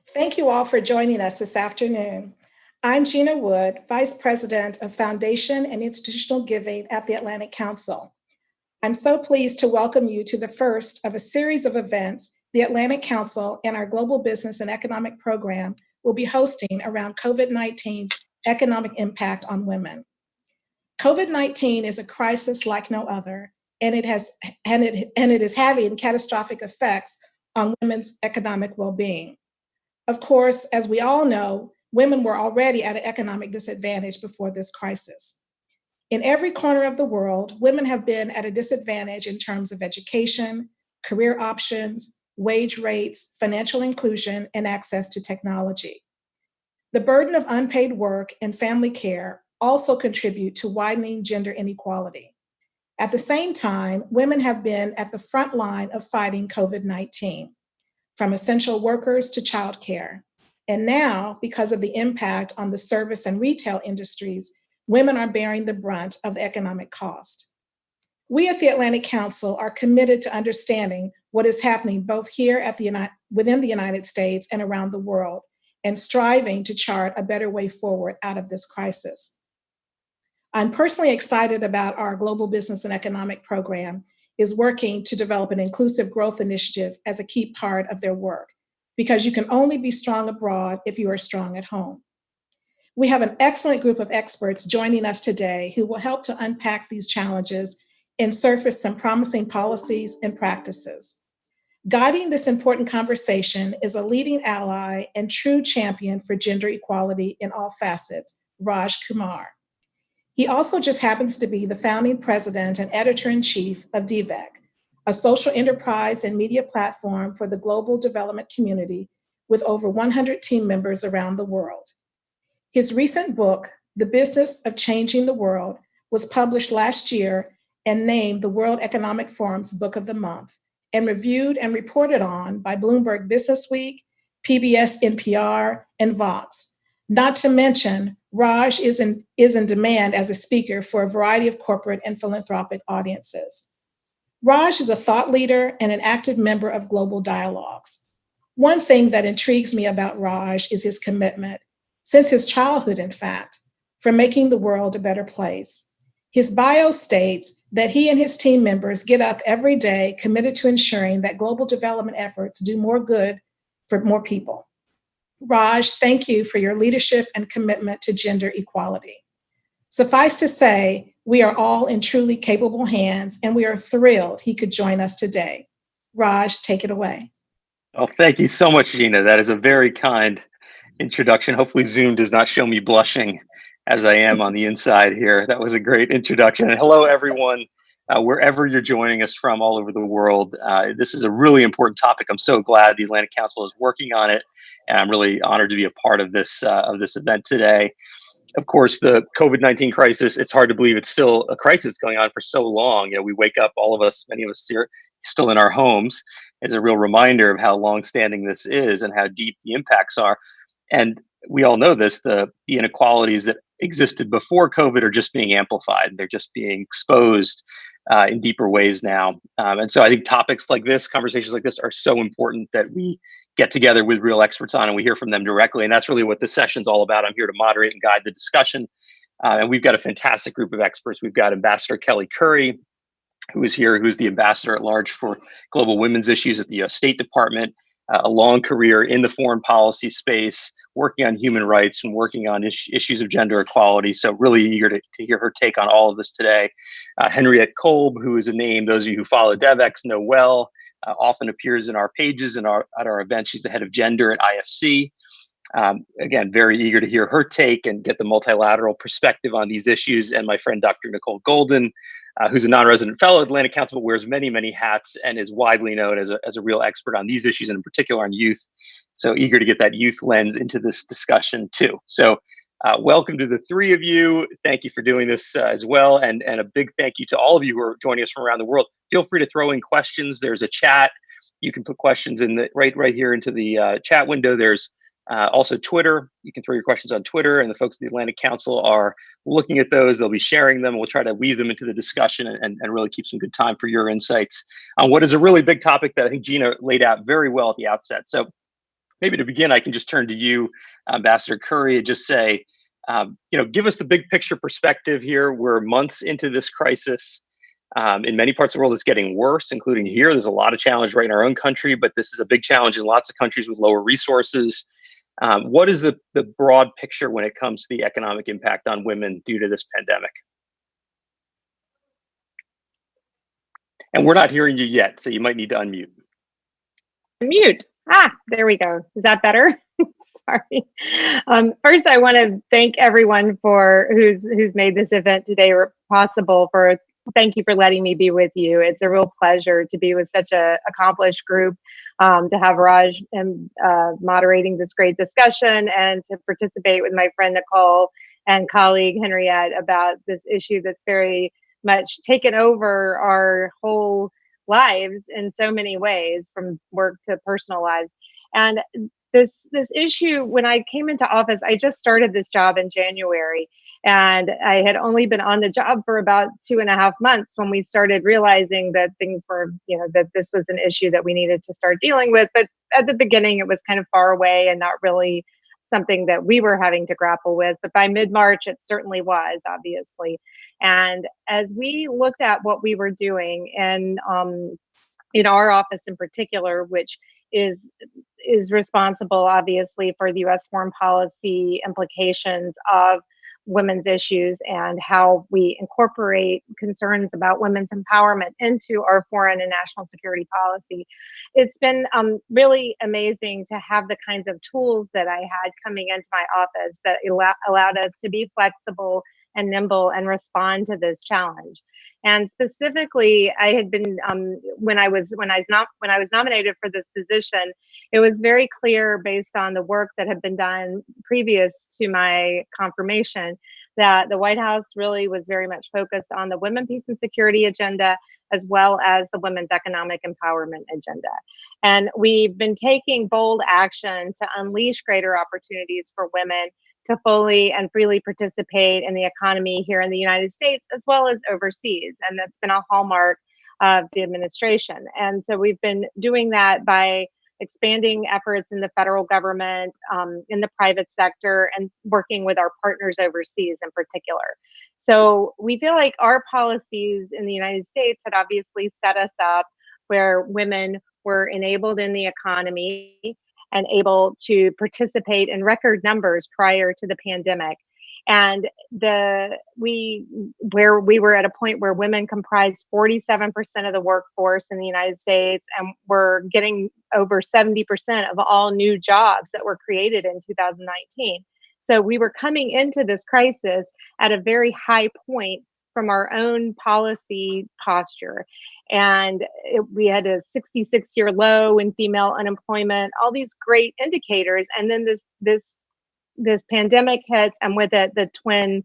Thank you all for joining us this afternoon. I'm Gina Wood, Vice President of Foundation and Institutional Giving at the Atlantic Council. I'm so pleased to welcome you to the first of a series of events the Atlantic Council and our Global Business and Economic Program will be hosting around COVID-19's economic impact on women. COVID-19 is a crisis like no other, and it is having catastrophic effects on women's economic well-being. Of course, as we all know, women were already at an economic disadvantage before this crisis. In every corner of the world, women have been at a disadvantage in terms of education, career options, wage rates, financial inclusion, and access to technology. The burden of unpaid work and family care also contribute to widening gender inequality. At the same time, women have been at the front line of fighting COVID-19, from essential workers to childcare. And now, because of the impact on the service and retail industries, women are bearing the brunt of the economic cost. We at the Atlantic Council are committed to understanding what is happening both here within the United States and around the world, and striving to chart a better way forward out of this crisis. I'm personally excited about our Global Business and Economic Program is working to develop an inclusive growth initiative as a key part of their work, because you can only be strong abroad if you are strong at home. We have an excellent group of experts joining us today who will help to unpack these challenges and surface some promising policies and practices. Guiding this important conversation is a leading ally and true champion for gender equality in all facets, Raj Kumar. He also just happens to be the founding president and editor-in-chief of DVEC, a social enterprise and media platform for the global development community with over 100 team members around the world. His recent book, The Business of Changing the World, was published last year and named the World Economic Forum's Book of the Month, and reviewed and reported on by Bloomberg Businessweek, PBS NPR, and Vox. Not to mention, Raj is in demand as a speaker for a variety of corporate and philanthropic audiences. Raj is a thought leader and an active member of global dialogues. One thing that intrigues me about Raj is his commitment, since his childhood, in fact, for making the world a better place. His bio states that he and his team members get up every day committed to ensuring that global development efforts do more good for more people. Raj, thank you for your leadership and commitment to gender equality. Suffice to say, we are all in truly capable hands, and we are thrilled he could join us today. Raj, take it away. Well, thank you so much, Gina. That is a very kind introduction. Hopefully Zoom does not show me blushing as I am on the inside here. That was a great introduction. And hello, everyone, wherever you're joining us from all over the world. This is a really important topic. I'm so glad the Atlantic Council is working on it, and I'm really honored to be a part of this event today. Of course, the COVID-19 crisis, it's hard to believe it's still a crisis going on for so long. You know, we wake up, all of us, many of us here, still in our homes. It's a real reminder of how long-standing this is and how deep the impacts are. And we all know this, the inequalities that existed before COVID are just being amplified. They're just being exposed in deeper ways now. And so I think topics like this, conversations like this, are so important that we get together with real experts on and we hear from them directly. And that's really what this session's all about. I'm here to moderate and guide the discussion. And we've got a fantastic group of experts. We've got Ambassador Kelly Curry, who is here, who's the ambassador at large for global women's issues at the US State Department, a long career in the foreign policy space, working on human rights and working on issues of gender equality. So really eager to hear her take on all of this today. Henriette Kolb, who is a name those of you who follow DevEx know well, often appears in our pages and at our events. She's the head of gender at IFC. Again, very eager to hear her take and get the multilateral perspective on these issues. And my friend, Dr. Nicole Golden, who's a non-resident fellow at Atlantic Council, but wears many, many hats and is widely known as a real expert on these issues, and in particular on youth. So eager to get that youth lens into this discussion too. So welcome to the three of you. Thank you for doing this as well. And a big thank you to all of you who are joining us from around the world. Feel free to throw in questions. There's a chat. You can put questions in the right here into the chat window. There's also Twitter. You can throw your questions on Twitter, and the folks at the Atlantic Council are looking at those. They'll be sharing them. We'll try to weave them into the discussion and really keep some good time for your insights on what is a really big topic that I think Gina laid out very well at the outset. So maybe to begin, I can just turn to you, Ambassador Curry, and just say, give us the big picture perspective here. We're months into this crisis. In many parts of the world, it's getting worse, including here. There's a lot of challenge right in our own country, but this is a big challenge in lots of countries with lower resources. What is the broad picture when it comes to the economic impact on women due to this pandemic? And we're not hearing you yet, so you might need to unmute. Mute. There we go. Is that better? Sorry. First, I want to thank everyone for who's made this event today possible. Thank you for letting me be with you. It's a real pleasure to be with such a accomplished group, to have Raj and moderating this great discussion, and to participate with my friend Nicole and colleague Henriette about this issue that's very much taken over our whole lives in so many ways, from work to personal lives. And this issue, when I came into office, I just started this job in January, and I had only been on the job for about 2.5 months when we started realizing that things were, that this was an issue that we needed to start dealing with. But at the beginning, it was kind of far away and not really something that we were having to grapple with. But by mid-March, it certainly was, obviously. And as we looked at what we were doing, and in our office in particular, which is responsible, obviously, for the U.S. foreign policy implications of women's issues and how we incorporate concerns about women's empowerment into our foreign and national security policy. It's been really amazing to have the kinds of tools that I had coming into my office that allowed us to be flexible and nimble and respond to this challenge. And specifically, I had been when I was nominated for this position, it was very clear, based on the work that had been done previous to my confirmation, that the White House really was very much focused on the women, peace, and security agenda, as well as the women's economic empowerment agenda. And we've been taking bold action to unleash greater opportunities for women to fully and freely participate in the economy here in the United States, as well as overseas. And that's been a hallmark of the administration. And so we've been doing that by expanding efforts in the federal government, in the private sector, and working with our partners overseas in particular. So we feel like our policies in the United States had obviously set us up where women were enabled in the economy and able to participate in record numbers prior to the pandemic. And we were at a point where women comprised 47% of the workforce in the United States, and were getting over 70% of all new jobs that were created in 2019. So we were coming into this crisis at a very high point from our own policy posture. And we had a 66-year low in female unemployment, all these great indicators. And then this pandemic hits, and with it, the twin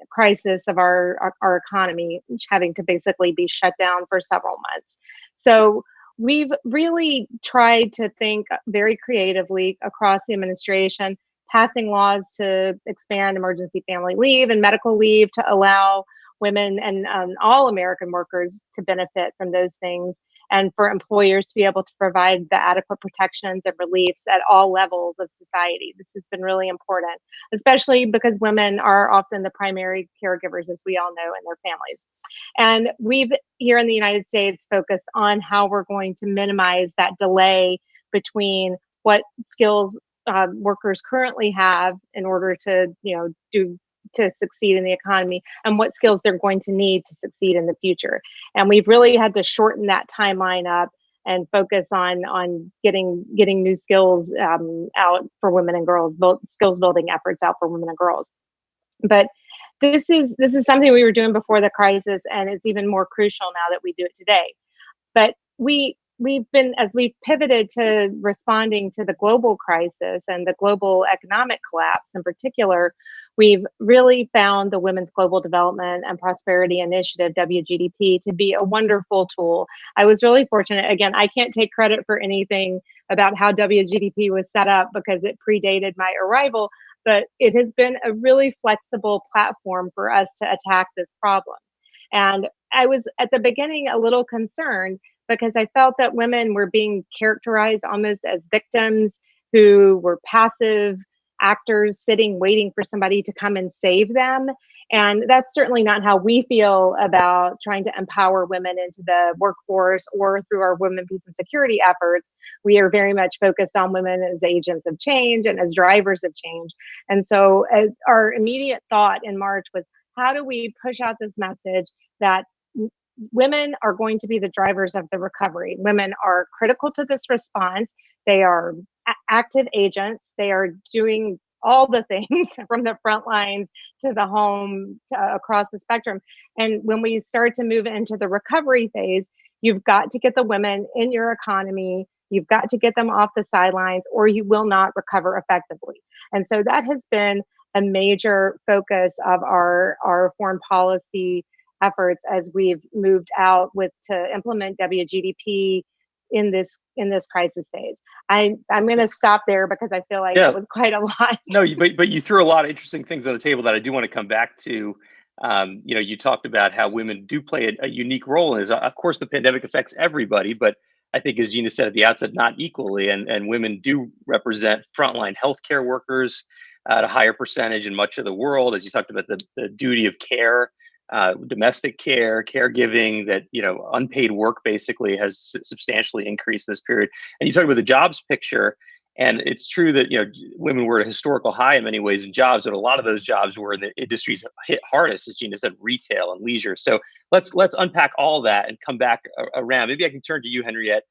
crisis of our economy, having to basically be shut down for several months. So we've really tried to think very creatively across the administration, passing laws to expand emergency family leave and medical leave to allow women and all American workers to benefit from those things, and for employers to be able to provide the adequate protections and reliefs at all levels of society. This has been really important, especially because women are often the primary caregivers, as we all know, in their families. And we've, here in the United States, focused on how we're going to minimize that delay between what skills workers currently have in order to, to succeed in the economy, and what skills they're going to need to succeed in the future. And we've really had to shorten that timeline up and focus on getting new skills out for women and girls, both skills building efforts out for women and girls. But this is something we were doing before the crisis, and it's even more crucial now that we do it today. But we've been, as we've pivoted to responding to the global crisis and the global economic collapse in particular, we've really found the Women's Global Development and Prosperity Initiative, WGDP, to be a wonderful tool. I was really fortunate. Again, I can't take credit for anything about how WGDP was set up because it predated my arrival, but it has been a really flexible platform for us to attack this problem. And I was at the beginning a little concerned because I felt that women were being characterized almost as victims who were passive actors sitting, waiting for somebody to come and save them. And that's certainly not how we feel about trying to empower women into the workforce or through our women, peace, and security efforts. We are very much focused on women as agents of change and as drivers of change. And so our immediate thought in March was, how do we push out this message that women are going to be the drivers of the recovery? Women are critical to this response. They are active agents. They are doing all the things from the front lines to the home across the spectrum. And when we start to move into the recovery phase, you've got to get the women in your economy. You've got to get them off the sidelines, or you will not recover effectively. And so that has been a major focus of our foreign policy efforts as we've moved out to implement WGDP in this crisis phase. I'm going to stop there because I feel like it was quite a lot. No, but you threw a lot of interesting things on the table that I do want to come back to. You talked about how women do play a unique role in this. Of course, the pandemic affects everybody, but I think, as Gina said at the outset, not equally. And women do represent frontline healthcare workers at a higher percentage in much of the world. As you talked about the duty of care, domestic care, caregiving, that, unpaid work basically has substantially increased in this period. And you talked about the jobs picture, and it's true that, women were at a historical high in many ways in jobs, but a lot of those jobs were in the industries hit hardest, as Gina said, retail and leisure. So let's unpack all that and come back around. Maybe I can turn to you, Henriette.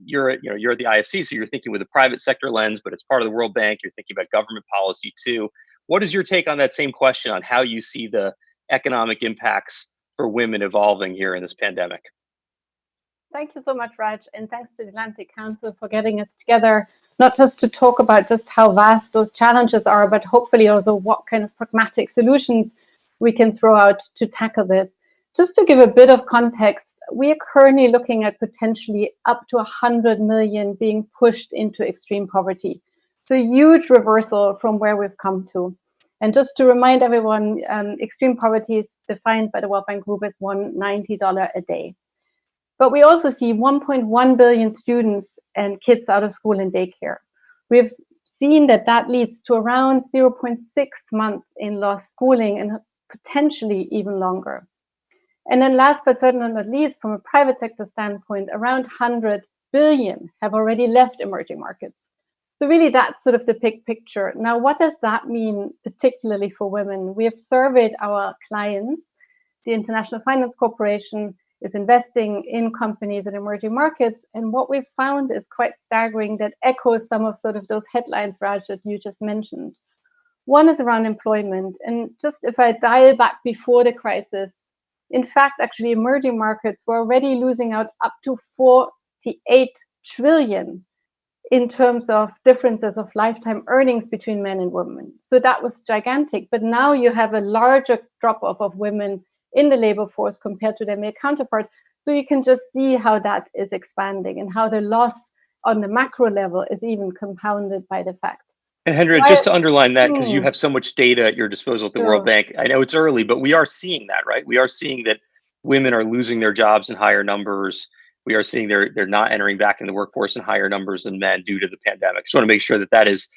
You're at the IFC, so you're thinking with a private sector lens, but it's part of the World Bank. You're thinking about government policy too. What is your take on that same question on how you see the economic impacts for women evolving here in this pandemic? Thank you so much, Raj, and thanks to the Atlantic Council for getting us together, not just to talk about just how vast those challenges are, but hopefully also what kind of pragmatic solutions we can throw out to tackle this. Just to give a bit of context, we are currently looking at potentially up to 100 million being pushed into extreme poverty. It's a huge reversal from where we've come to. And just to remind everyone, extreme poverty is defined by the World Bank Group as $190 a day. But we also see 1.1 billion students and kids out of school and daycare. We've seen that leads to around 0.6 months in lost schooling and potentially even longer. And then last but certainly not least, from a private sector standpoint, around 100 billion have already left emerging markets. So really that's sort of the big picture. Now, what does that mean particularly for women? We have surveyed our clients. The International Finance Corporation is investing in companies in emerging markets. And what we've found is quite staggering, that echoes some of sort of those headlines, Raj, that you just mentioned. One is around employment. And just if I dial back before the crisis, in fact, actually emerging markets were already losing out up to 48 trillion in terms of differences of lifetime earnings between men and women. So that was gigantic. But now you have a larger drop-off of women in the labor force compared to their male counterparts. So you can just see how that is expanding and how the loss on the macro level is even compounded by the fact. And Henriette, just to underline that, because you have so much data at your disposal at the World Bank, I know it's early, but we are seeing that, right? We are seeing that women are losing their jobs in higher numbers. We are seeing they're not entering back in the workforce in higher numbers than men due to the pandemic. Just want to make sure that is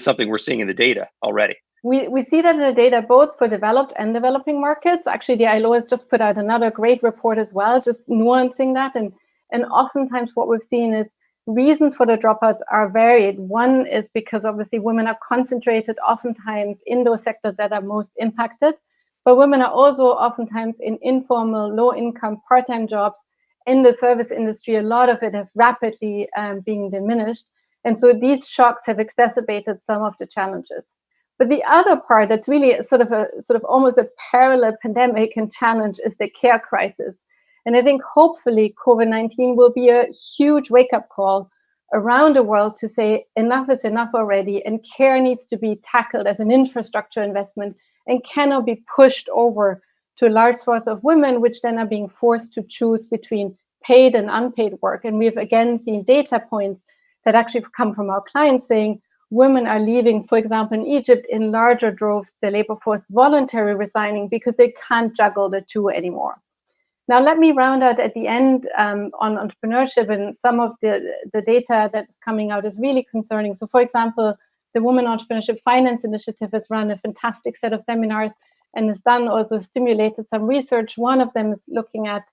something we're seeing in the data already. We see that in the data, both for developed and developing markets. Actually, the ILO has just put out another great report as well, just nuancing that. And oftentimes what we've seen is reasons for the dropouts are varied. One is because obviously women are concentrated oftentimes in those sectors that are most impacted, but women are also oftentimes in informal, low-income, part-time jobs in the service industry. A lot of it has rapidly been diminished. And so these shocks have exacerbated some of the challenges. But the other part that's really sort of almost a parallel pandemic and challenge is the care crisis. And I think hopefully COVID-19 will be a huge wake-up call around the world to say enough is enough already, and care needs to be tackled as an infrastructure investment and cannot be pushed over to a large swath of women, which then are being forced to choose between paid and unpaid work. And we've again seen data points that actually come from our clients saying women are leaving, for example, in Egypt, in larger droves, the labor force voluntarily resigning because they can't juggle the two anymore. Now, let me round out at the end on entrepreneurship, and some of the data that's coming out is really concerning. So, for example, the Women Entrepreneurship Finance Initiative has run a fantastic set of seminars and has done also stimulated some research. One of them is looking at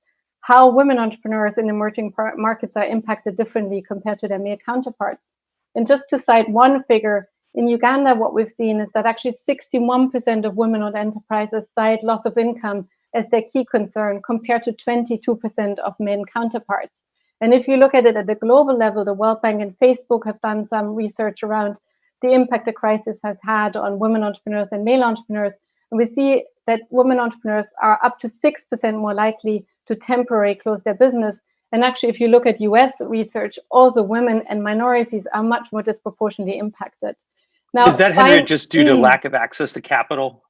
how women entrepreneurs in emerging markets are impacted differently compared to their male counterparts. And just to cite one figure, in Uganda, what we've seen is that actually 61% of women-owned enterprises cite loss of income as their key concern, compared to 22% of men counterparts. And if you look at it at the global level, the World Bank and Facebook have done some research around the impact the crisis has had on women entrepreneurs and male entrepreneurs. And we see that women entrepreneurs are up to 6% more likely to temporarily close their business. And actually, if you look at US research, also women and minorities are much more disproportionately impacted. Now, is that, Henriette, just due to lack of access to capital?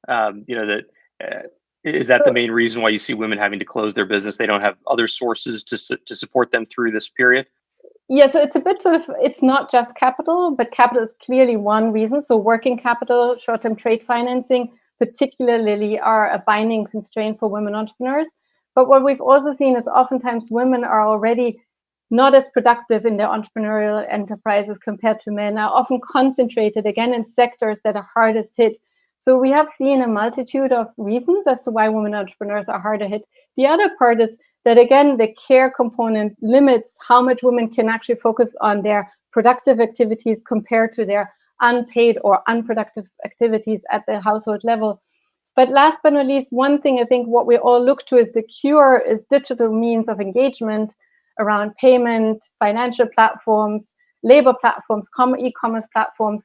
Is that the main reason why you see women having to close their business? They don't have other sources to support them through this period? Yeah, so it's a bit sort of, it's not just capital, but capital is clearly one reason. So working capital, short-term trade financing, particularly are a binding constraint for women entrepreneurs. But what we've also seen is oftentimes women are already not as productive in their entrepreneurial enterprises compared to men, are often concentrated again in sectors that are hardest hit. So we have seen a multitude of reasons as to why women entrepreneurs are harder hit. The other part is that, again, the care component limits how much women can actually focus on their productive activities compared to their unpaid or unproductive activities at the household level. But last but not least, one thing I think what we all look to is the cure is digital means of engagement around payment, financial platforms, labor platforms, e-commerce platforms.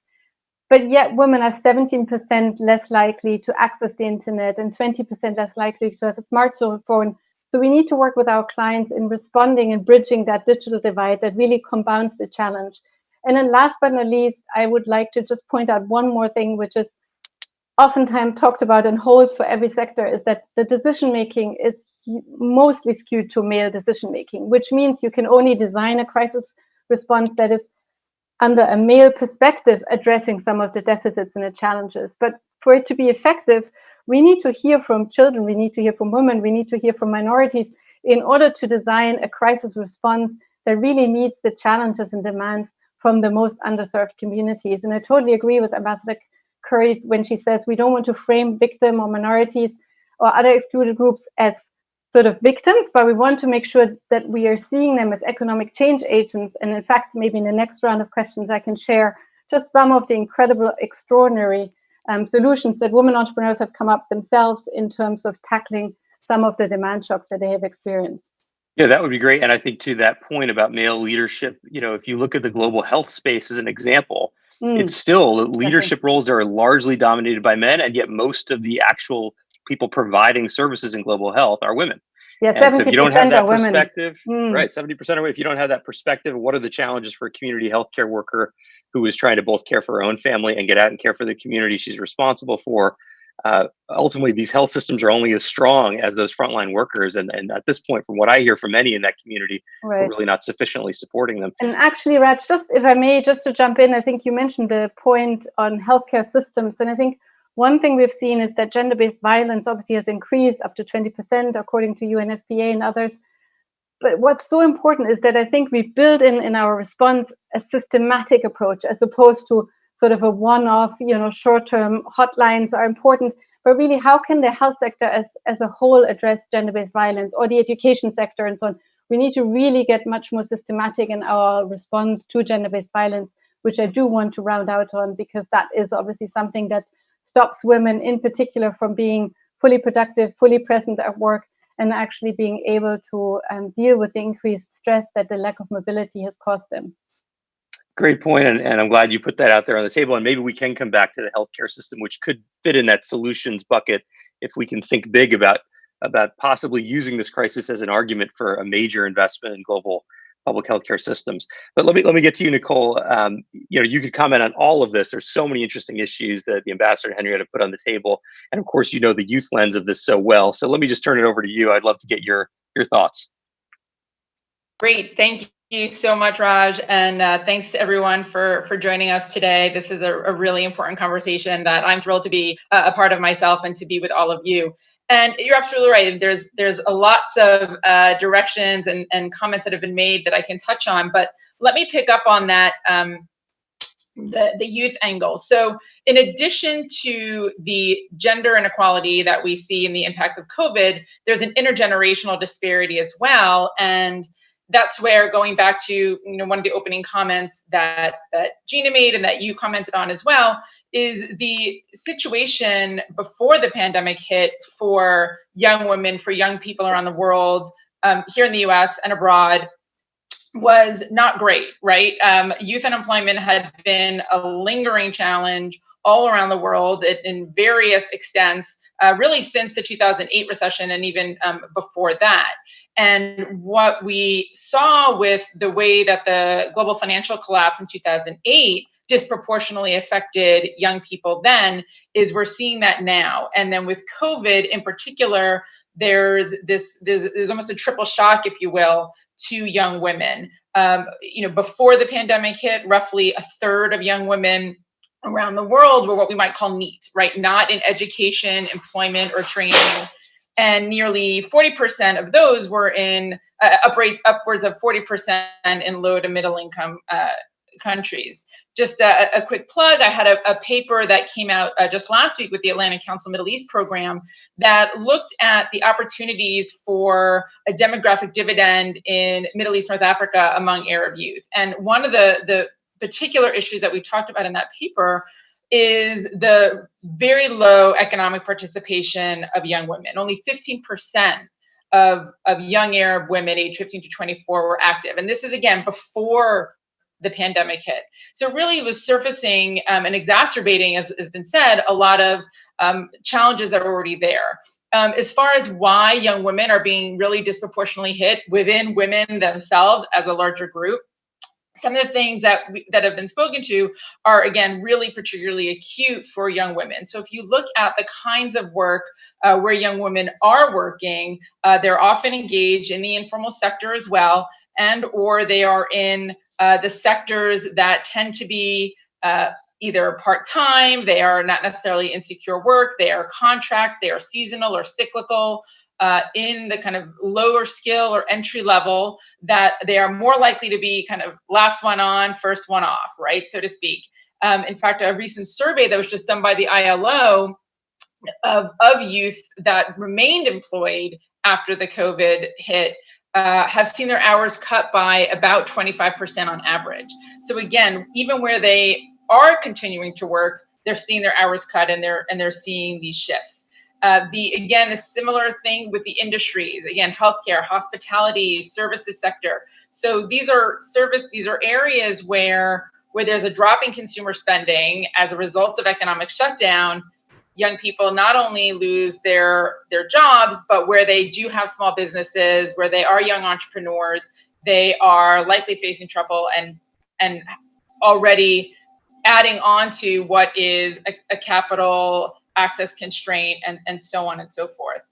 But yet women are 17% less likely to access the internet and 20% less likely to have a smartphone. So we need to work with our clients in responding and bridging that digital divide that really compounds the challenge. And then last but not least, I would like to just point out one more thing, which is oftentimes talked about and holds for every sector, is that the decision-making is mostly skewed to male decision-making, which means you can only design a crisis response that is under a male perspective, addressing some of the deficits and the challenges. But for it to be effective, we need to hear from children, we need to hear from women, we need to hear from minorities in order to design a crisis response that really meets the challenges and demands from the most underserved communities. And I totally agree with Ambassador Curry when she says we don't want to frame victim or minorities or other excluded groups as sort of victims, but we want to make sure that we are seeing them as economic change agents. And in fact, maybe in the next round of questions, I can share just some of the incredible, extraordinary solutions that women entrepreneurs have come up themselves in terms of tackling some of the demand shocks that they have experienced. Yeah, that would be great. And I think to that point about male leadership, if you look at the global health space as an example, it's still leadership roles are largely dominated by men, and yet most of the actual people providing services in global health are women. Yeah, 70% so if you don't have that perspective, women. Right, 70% are women. If you don't have that perspective, what are the challenges for a community healthcare worker who is trying to both care for her own family and get out and care for the community she's responsible for? Ultimately, these health systems are only as strong as those frontline workers. And at this point, from what I hear from many in that community, we're really not sufficiently supporting them. And actually, Raj, just if I may, just to jump in, I think you mentioned the point on healthcare systems. And I think one thing we've seen is that gender-based violence obviously has increased up to 20%, according to UNFPA and others. But what's so important is that I think we build in our response a systematic approach, as opposed to sort of a one-off, short-term hotlines are important. But really, how can the health sector as a whole address gender-based violence, or the education sector and so on? We need to really get much more systematic in our response to gender-based violence, which I do want to round out on, because that is obviously something that stops women in particular from being fully productive, fully present at work, and actually being able to deal with the increased stress that the lack of mobility has caused them. Great point, and I'm glad you put that out there on the table. And maybe we can come back to the healthcare system, which could fit in that solutions bucket if we can think big about possibly using this crisis as an argument for a major investment in global public healthcare systems. But let me get to you, Nicole. You could comment on all of this. There's so many interesting issues that the Ambassador Henriette put on the table, and of course, the youth lens of this so well. So let me just turn it over to you. I'd love to get your thoughts. Great, thank you so much, Raj, and thanks to everyone for joining us today. This is a really important conversation that I'm thrilled to be a part of myself and to be with all of you. And you're absolutely right. There's a lots of directions and comments that have been made that I can touch on, but let me pick up on that, the youth angle. So in addition to the gender inequality that we see in the impacts of COVID, there's an intergenerational disparity as well. And that's where, going back to one of the opening comments that Gina made and that you commented on as well, is the situation before the pandemic hit for young women, for young people around the world, here in the US and abroad, was not great, right? Youth unemployment had been a lingering challenge all around the world in various extents, really since the 2008 recession and even before that. And what we saw with the way that the global financial collapse in 2008 disproportionately affected young people then is we're seeing that now. And then with COVID in particular, there's almost a triple shock, if you will, to young women. Before the pandemic hit, roughly a third of young women around the world were what we might call NEET, right? Not in education, employment, or training. And nearly 40% of those were in upwards of 40% in low to middle income countries. Just a quick plug, I had a paper that came out just last week with the Atlantic Council Middle East program that looked at the opportunities for a demographic dividend in Middle East, North Africa among Arab youth. And one of the particular issues that we talked about in that paper is the very low economic participation of young women. Only 15% of young Arab women aged 15 to 24 were active. And this is, again, before the pandemic hit. So really it was surfacing and exacerbating, as has been said, a lot of challenges that were already there. As far as why young women are being really disproportionately hit within women themselves as a larger group, some of the things that have been spoken to are, again, really particularly acute for young women. So if you look at the kinds of work where young women are working, they're often engaged in the informal sector as well, and or they are in the sectors that tend to be either part-time, they are not necessarily insecure work, they are contract, they are seasonal or cyclical, in the kind of lower skill or entry level, that they are more likely to be kind of last one on, first one off, right, so to speak. In fact, a recent survey that was just done by the ILO of youth that remained employed after the COVID hit have seen their hours cut by about 25% on average. So again, even where they are continuing to work, they're seeing their hours cut and they're seeing these shifts. A similar thing with the industries, again, healthcare, hospitality, services sector. So these are areas where there's a drop in consumer spending as a result of economic shutdown. Young people not only lose their jobs, but where they do have small businesses, where they are young entrepreneurs, they are likely facing trouble and already adding on to what is a capital access constraint and so on and so forth.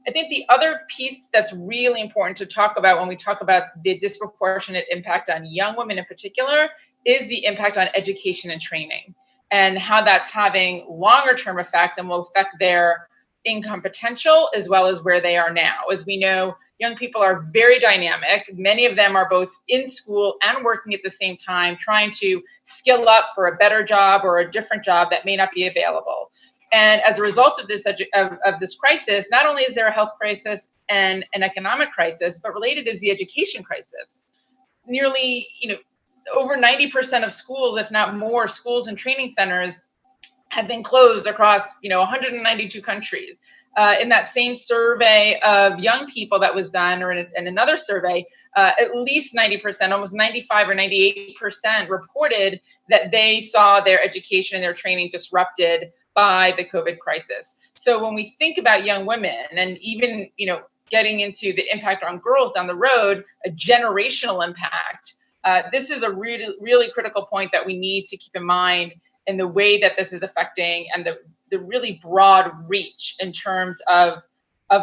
I think the other piece that's really important to talk about when we talk about the disproportionate impact on young women in particular is the impact on education and training, and how that's having longer term effects and will affect their income potential as well as where they are now. As we know, young people are very dynamic. Many of them are both in school and working at the same time, trying to skill up for a better job or a different job that may not be available. And as a result of this crisis, not only is there a health crisis and an economic crisis, but related is the education crisis. Nearly, over 90% of schools, if not more, schools and training centers have been closed across, 192 countries. In that same survey of young people that was done, or in another survey, at least 90%, almost 95 or 98% reported that they saw their education and their training disrupted by the COVID crisis. So when we think about young women and even, getting into the impact on girls down the road, a generational impact, this is a really, really critical point that we need to keep in mind in the way that this is affecting and the really broad reach in terms of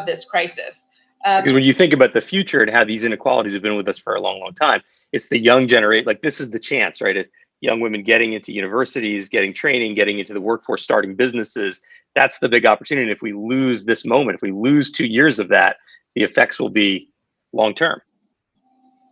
this crisis. Because when you think about the future and how these inequalities have been with us for a long, long time, it's the young generation, like this is the chance, right? young women getting into universities, getting training, getting into the workforce, starting businesses. That's the big opportunity. If we lose this moment, if we lose 2 years of that, the effects will be long term.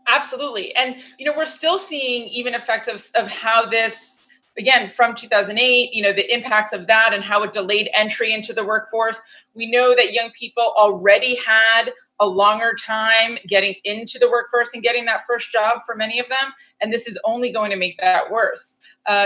Absolutely. And, we're still seeing even effects of how this, again, from 2008, the impacts of that and how it delayed entry into the workforce. We know that young people already had a longer time getting into the workforce and getting that first job for many of them. And this is only going to make that worse.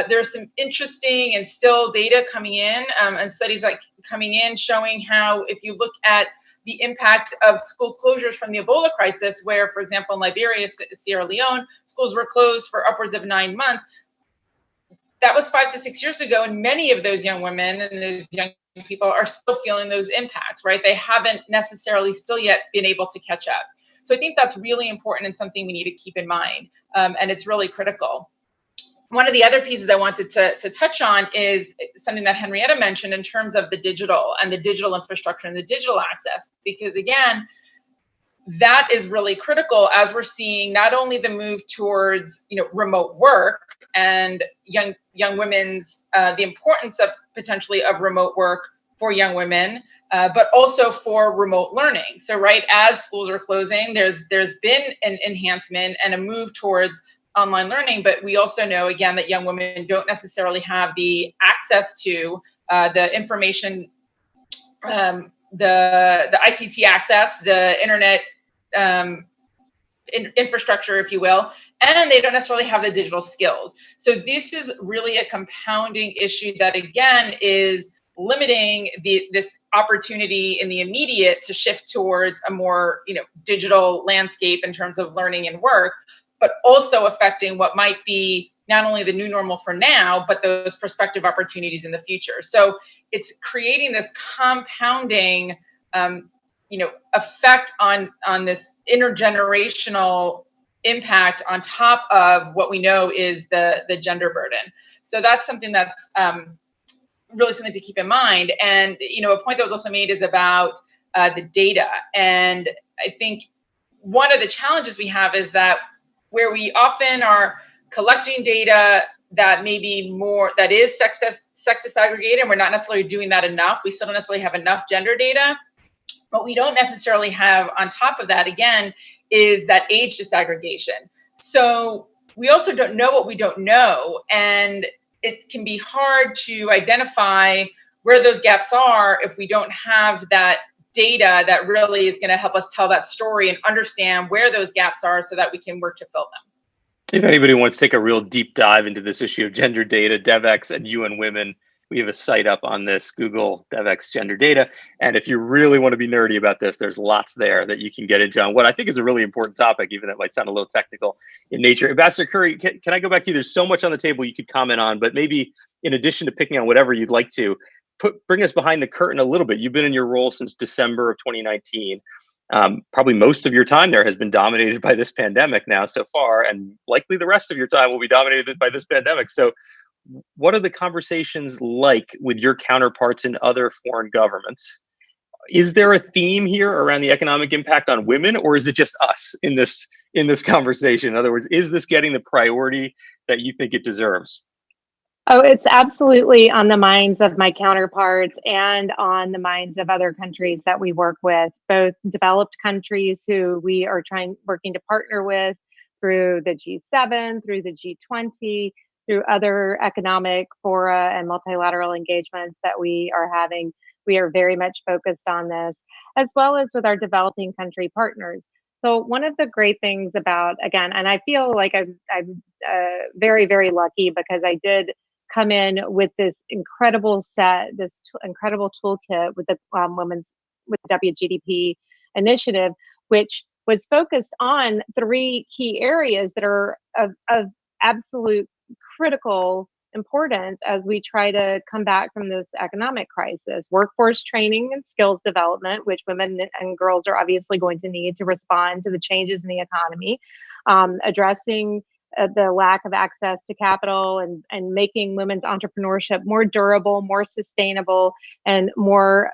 There's some interesting and still data coming in and studies coming in showing how if you look at the impact of school closures from the Ebola crisis, where, for example, in Liberia, Sierra Leone, schools were closed for upwards of 9 months. That was 5 to 6 years ago, and many of those young women and those young people are still feeling those impacts, right? They haven't necessarily still yet been able to catch up. So I think that's really important and something we need to keep in mind, and it's really critical. One of the other pieces I wanted to touch on is something that Henrietta mentioned in terms of the digital infrastructure and the digital access, because again, that is really critical as we're seeing not only the move towards remote work and young women's the importance of potentially of remote work for young women, but also for remote learning. So right as schools are closing, there's been an enhancement and a move towards online learning, but we also know again that young women don't necessarily have the access to the information, the ICT access, the internet infrastructure, if you will, and they don't necessarily have the digital skills. So this is really a compounding issue that again is limiting this opportunity in the immediate to shift towards a more digital landscape in terms of learning and work, but also affecting what might be not only the new normal for now, but those prospective opportunities in the future. So it's creating this compounding effect on this intergenerational impact on top of what we know is the gender burden. So that's something that's really something to keep in mind. And a point that was also made is about the data. And I think one of the challenges we have is that where we often are collecting data that may be more, that is sexist aggregated, and we're not necessarily doing that enough. We still don't necessarily have enough gender data. What we don't necessarily have on top of that, again, is that age disaggregation. So we also don't know what we don't know. And it can be hard to identify where those gaps are if we don't have that data that really is going to help us tell that story and understand where those gaps are so that we can work to fill them. If anybody wants to take a real deep dive into this issue of gender data, DevX and UN Women, we have a site up on this, Google DevX gender data. And if you really want to be nerdy about this, there's lots there that you can get into on what I think is a really important topic, even though it might sound a little technical in nature. Ambassador Curry, can I go back to you? There's so much on the table you could comment on, but maybe in addition to picking on whatever you'd like to, bring us behind the curtain a little bit. You've been in your role since December of 2019. Probably most of your time there has been dominated by this pandemic now so far, and likely the rest of your time will be dominated by this pandemic. So what are the conversations like with your counterparts in other foreign governments? Is there a theme here around the economic impact on women, or is it just us in this conversation? In other words, is this getting the priority that you think it deserves? Oh, it's absolutely on the minds of my counterparts and on the minds of other countries that we work with, both developed countries who we are working to partner with through the G7, through the G20, through other economic fora and multilateral engagements that we are having. We are very much focused on this, as well as with our developing country partners. So one of the great things about, again, and I feel like I'm very, very lucky because I did come in with this incredible incredible toolkit with the WGDP initiative, which was focused on 3 key areas that are of absolute critical importance as we try to come back from this economic crisis: workforce training and skills development, which women and girls are obviously going to need to respond to the changes in the economy, addressing the lack of access to capital and making women's entrepreneurship more durable, more sustainable, and more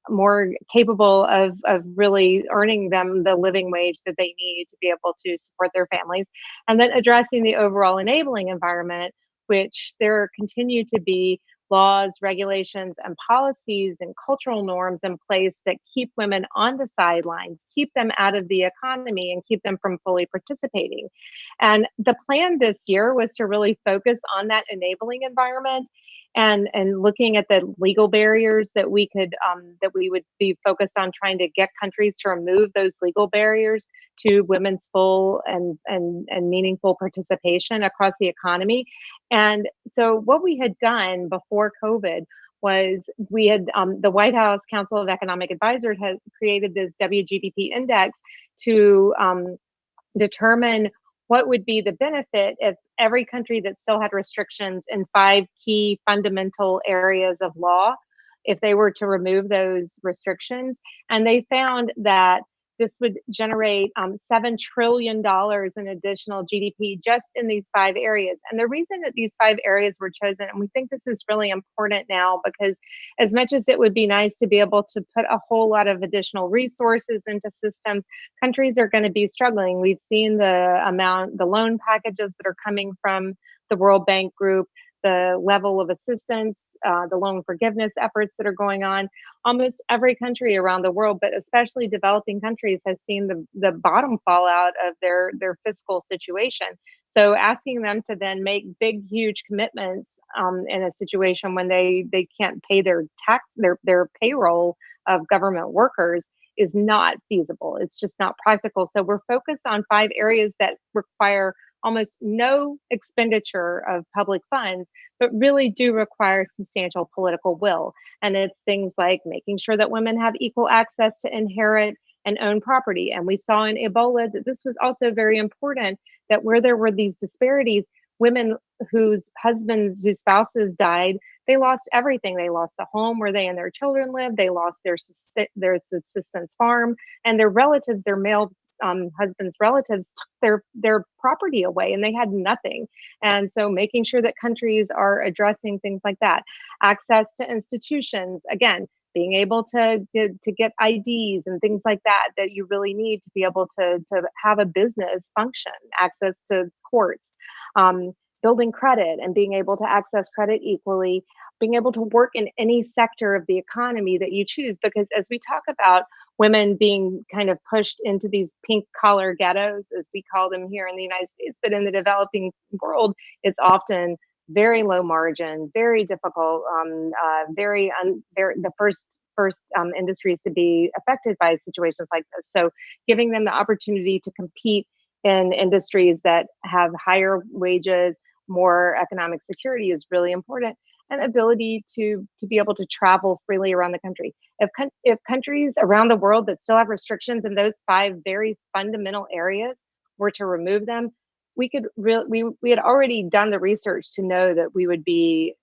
more capable of really earning them the living wage that they need to be able to support their families. And then addressing the overall enabling environment, which there continue to be laws, regulations, and policies and cultural norms in place that keep women on the sidelines, keep them out of the economy, and keep them from fully participating. And the plan this year was to really focus on that enabling environment and looking at the legal barriers that we would be focused on trying to get countries to remove those legal barriers to women's full and meaningful participation across the economy. And so what we had done before COVID was we had the White House Council of Economic Advisors had created this WGDP index to determine what would be the benefit if every country that still had restrictions in 5 key fundamental areas of law, if they were to remove those restrictions. And they found that this would generate $7 trillion in additional GDP just in these 5 areas. And the reason that these 5 areas were chosen, and we think this is really important now, because as much as it would be nice to be able to put a whole lot of additional resources into systems, countries are going to be struggling. We've seen the loan packages that are coming from the World Bank Group, the level of assistance, the loan forgiveness efforts that are going on. Almost every country around the world, but especially developing countries, has seen the bottom fall out of their fiscal situation. So asking them to then make big, huge commitments in a situation when they can't pay their payroll of government workers is not feasible. It's just not practical. So we're focused on 5 areas that require almost no expenditure of public funds, but really do require substantial political will. And it's things like making sure that women have equal access to inherit and own property. And we saw in Ebola that this was also very important, that where there were these disparities, women whose spouses died, they lost everything. They lost the home where they and their children lived. They lost their subsistence farm, and their relatives, their male husband's relatives, took their property away, and they had nothing. And so making sure that countries are addressing things like that. Access to institutions, again, being able to get IDs and things like that you really need to be able to have a business function, access to courts, building credit and being able to access credit equally, being able to work in any sector of the economy that you choose. Because as we talk about women being kind of pushed into these pink collar ghettos, as we call them here in the United States, but in the developing world, it's often very low margin, very difficult, the first industries to be affected by situations like this. So giving them the opportunity to compete in industries that have higher wages, more economic security is really important, and ability to be able to travel freely around the country. If countries around the world that still have restrictions in those 5 very fundamental areas were to remove them, we had already done the research to know that we would be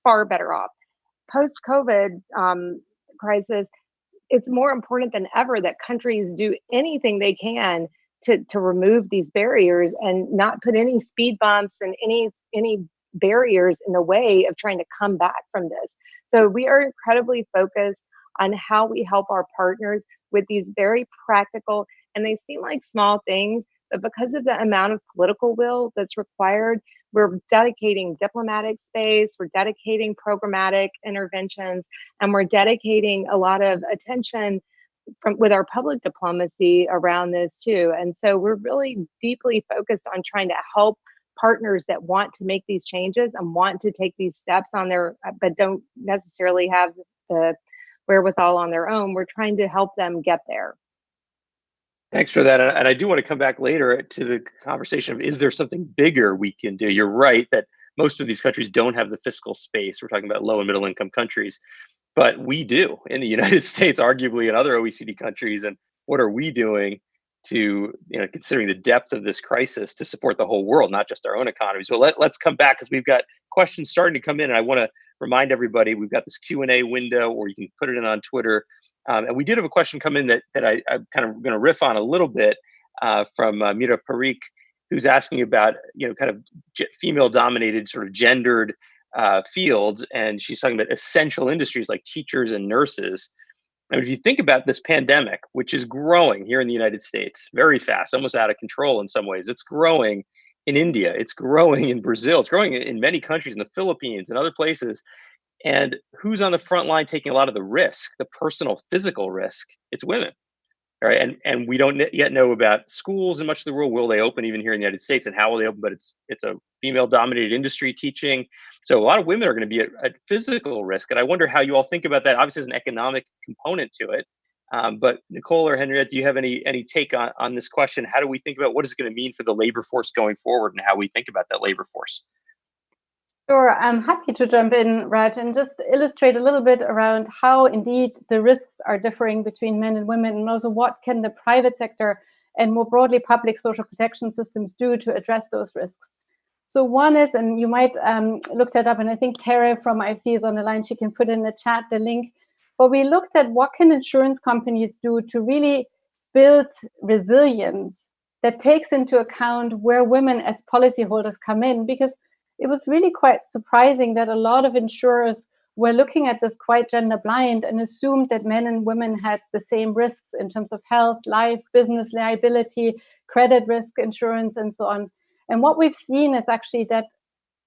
far better off. Post-COVID crisis, it's more important than ever that countries do anything they can to remove these barriers and not put any speed bumps and any barriers in the way of trying to come back from this. So we are incredibly focused on how we help our partners with these very practical, and they seem like small things, but because of the amount of political will that's required, we're dedicating diplomatic space, we're dedicating programmatic interventions, and we're dedicating a lot of attention with our public diplomacy around this too. And so we're really deeply focused on trying to help partners that want to make these changes and want to take these steps on their, but don't necessarily have the wherewithal on their own. We're trying to help them get there. Thanks for that. And I do want to come back later to the conversation of, is there something bigger we can do? You're right that most of these countries don't have the fiscal space. We're talking about low and middle income countries, but we do in the United States, arguably in other OECD countries. And what are we doing to, considering the depth of this crisis, to support the whole world, not just our own economies? Well, let's come back, because we've got questions starting to come in. And I want to remind everybody, we've got this Q&A window, or you can put it in on Twitter. And we did have a question come in that I'm kind of going to riff on a little bit from Mira Parikh, who's asking about, kind of female-dominated, sort of gendered fields. And she's talking about essential industries like teachers and nurses. And if you think about this pandemic, which is growing here in the United States very fast, almost out of control in some ways, it's growing in India, it's growing in Brazil, it's growing in many countries, in the Philippines and other places. And who's on the front line taking a lot of the risk, the personal physical risk? It's women. Right. And we don't yet know about schools in much of the world. Will they open even here in the United States, and how will they open? But it's a female dominated industry, teaching. So a lot of women are going to be at physical risk. And I wonder how you all think about that. Obviously, there's an economic component to it. But Nicole or Henriette, do you have any take on this question? How do we think about what is it going to mean for the labor force going forward, and how we think about that labor force? Sure, I'm happy to jump in, Raj, and just illustrate a little bit around how indeed the risks are differing between men and women, and also what can the private sector and more broadly public social protection systems do to address those risks. So one is, and you might look that up, and I think Tara from IFC is on the line, she can put in the chat the link, but we looked at what can insurance companies do to really build resilience that takes into account where women as policyholders come in, because it was really quite surprising that a lot of insurers were looking at this quite gender blind and assumed that men and women had the same risks in terms of health, life, business liability, credit risk insurance, and so on. And what we've seen is actually that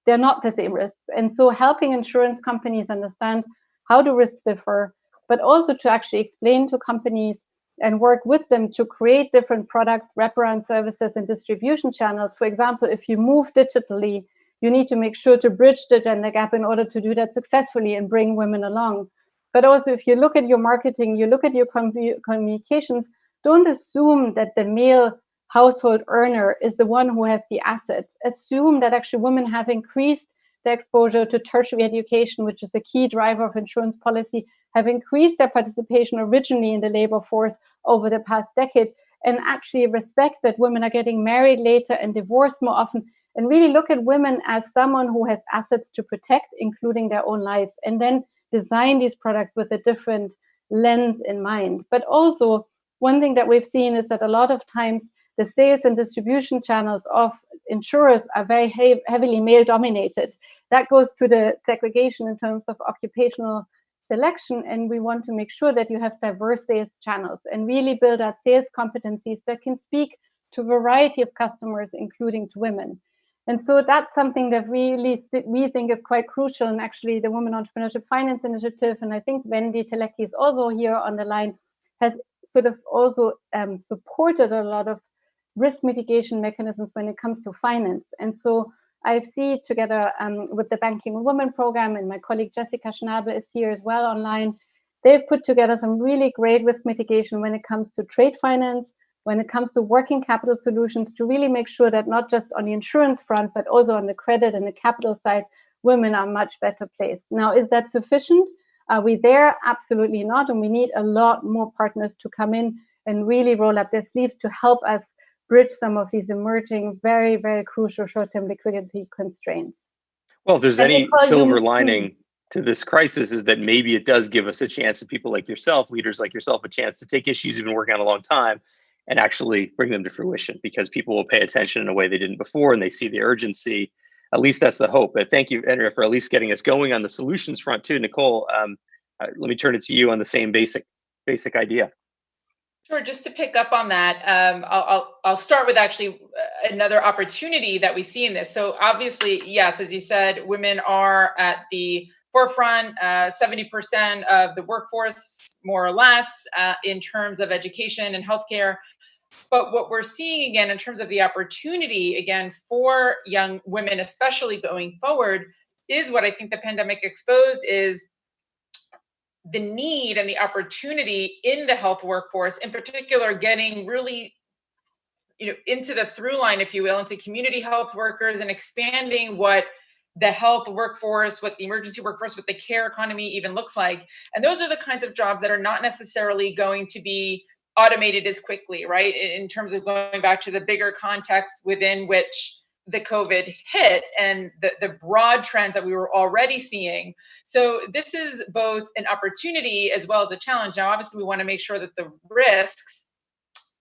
they're not the same risks. And so helping insurance companies understand how do risks differ, but also to actually explain to companies and work with them to create different products, wraparound services, and distribution channels. For example, if you move digitally, you need to make sure to bridge the gender gap in order to do that successfully and bring women along. But also, if you look at your marketing, you look at your communications, don't assume that the male household earner is the one who has the assets. Assume that actually women have increased their exposure to tertiary education, which is a key driver of insurance policy, have increased their participation originally in the labor force over the past decade, and actually respect that women are getting married later and divorced more often, and really look at women as someone who has assets to protect, including their own lives, and then design these products with a different lens in mind. But also, one thing that we've seen is that a lot of times the sales and distribution channels of insurers are very heavily male dominated. That goes to the segregation in terms of occupational selection, and we want to make sure that you have diverse sales channels and really build out sales competencies that can speak to a variety of customers, including to women. And so that's something that we think is quite crucial. And actually the Women Entrepreneurship Finance Initiative, and I think Wendy Telecki is also here on the line, has sort of also supported a lot of risk mitigation mechanisms when it comes to finance. And so IFC, together with the Banking Women program, and my colleague Jessica Schnabe is here as well online, they've put together some really great risk mitigation when it comes to trade finance, when it comes to working capital solutions, to really make sure that not just on the insurance front, but also on the credit and the capital side, women are much better placed. Now, is that sufficient? Are we there? Absolutely not. And we need a lot more partners to come in and really roll up their sleeves to help us bridge some of these emerging, very, very crucial short-term liquidity constraints. Well, if there's any silver lining to this crisis, is that maybe it does give us a chance, to people like yourself, leaders like yourself, a chance to take issues you've been working on a long time and actually bring them to fruition, because people will pay attention in a way they didn't before, and they see the urgency. At least that's the hope. But thank you, Andrea, for at least getting us going on the solutions front too. Nicole, let me turn it to you on the same basic idea. Sure. Just to pick up on that, I'll start with actually another opportunity that we see in this. So obviously, yes, as you said, women are at the forefront, 70% of the workforce, more or less, in terms of education and healthcare. But what we're seeing again in terms of the opportunity, again, for young women, especially going forward, is what I think the pandemic exposed is the need and the opportunity in the health workforce, in particular, getting really into the through line, if you will, into community health workers and expanding what the health workforce, what the emergency workforce, what the care economy even looks like. And those are the kinds of jobs that are not necessarily going to be automated as quickly, right? In terms of going back to the bigger context within which the COVID hit and the broad trends that we were already seeing. So this is both an opportunity as well as a challenge. Now, obviously, we want to make sure that the risks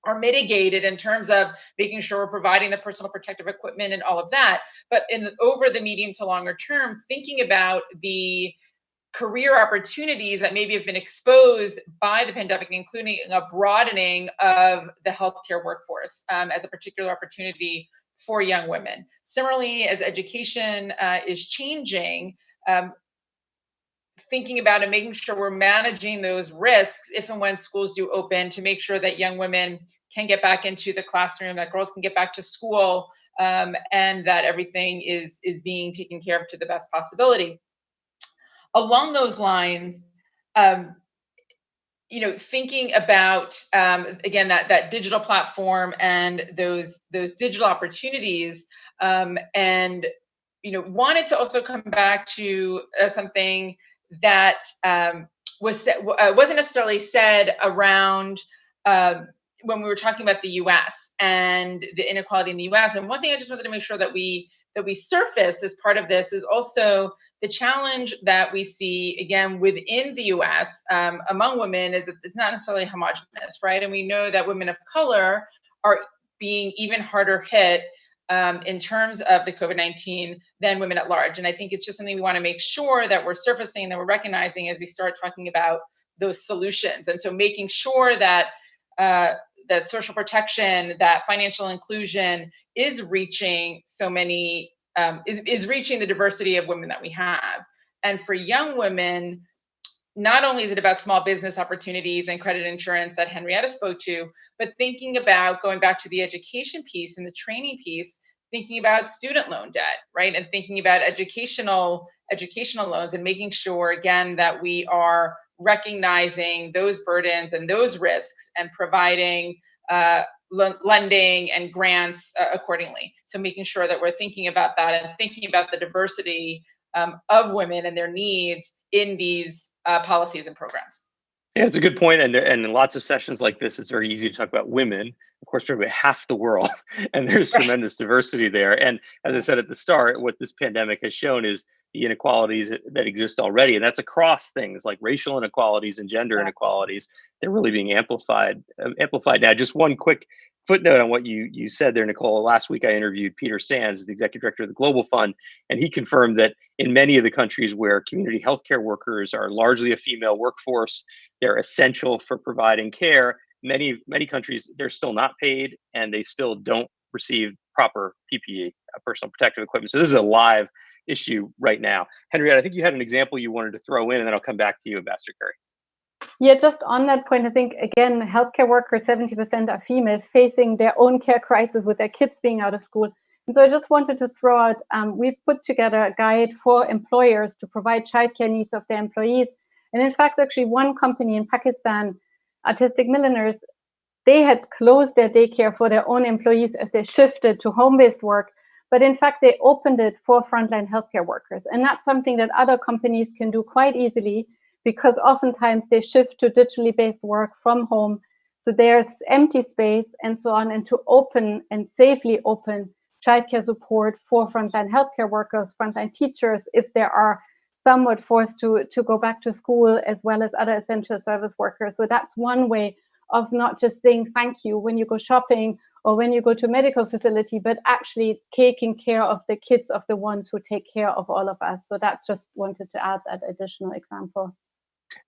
are mitigated in terms of making sure we're providing the personal protective equipment and all of that. But over the medium to longer term, thinking about the career opportunities that maybe have been exposed by the pandemic, including a broadening of the healthcare workforce as a particular opportunity for young women. Similarly, as education is changing, thinking about and making sure we're managing those risks if and when schools do open, to make sure that young women can get back into the classroom, that girls can get back to school, and that everything is being taken care of to the best possibility. Along those lines, thinking about again that digital platform and those digital opportunities, and wanted to also come back to something that wasn't necessarily said around when we were talking about the U.S. and the inequality in the U.S. And one thing I just wanted to make sure that we surface as part of this is also the challenge that we see, again, within the U.S. Among women, is that it's not necessarily homogenous, right? And we know that women of color are being even harder hit in terms of the COVID-19 than women at large. And I think it's just something we want to make sure that we're surfacing, that we're recognizing as we start talking about those solutions. And so making sure that that social protection, that financial inclusion is reaching so many, is reaching the diversity of women that we have. And for young women, not only is it about small business opportunities and credit insurance that Henrietta spoke to, but thinking about going back to the education piece and the training piece, thinking about student loan debt, right? And thinking about educational loans, and making sure, again, that we are recognizing those burdens and those risks and providing lending and grants accordingly. So making sure that we're thinking about that and thinking about the diversity of women and their needs in these policies and programs. Yeah, it's a good point. And in lots of sessions like this, it's very easy to talk about women. Of course, we're about half the world, and there's tremendous diversity there. And as I said at the start, what this pandemic has shown is the inequalities that exist already. And that's across things like racial inequalities and gender inequalities. They're really being amplified now. Just one quick footnote on what you said there, Nicole. Last week, I interviewed Peter Sands, the executive director of the Global Fund, and he confirmed that in many of the countries where community healthcare workers are largely a female workforce, they're essential for providing care. Many countries, they're still not paid, and they still don't receive proper PPE, personal protective equipment. So this is a live issue right now. Henrietta, I think you had an example you wanted to throw in, and then I'll come back to you, Ambassador Curry. Yeah, just on that point, I think, again, healthcare workers, 70% are female, facing their own care crisis with their kids being out of school. And so I just wanted to throw out, we've put together a guide for employers to provide childcare needs of their employees. And in fact, actually, one company in Pakistan, Artistic Milliners, they had closed their daycare for their own employees as they shifted to home-based work. But in fact, they opened it for frontline healthcare workers. And that's something that other companies can do quite easily, because oftentimes they shift to digitally based work from home. So there's empty space and so on, and to open and safely open childcare support for frontline healthcare workers, frontline teachers, if there are somewhat forced to go back to school, as well as other essential service workers. So that's one way of not just saying thank you when you go shopping or when you go to a medical facility, but actually taking care of the kids of the ones who take care of all of us. So that just wanted to add that additional example.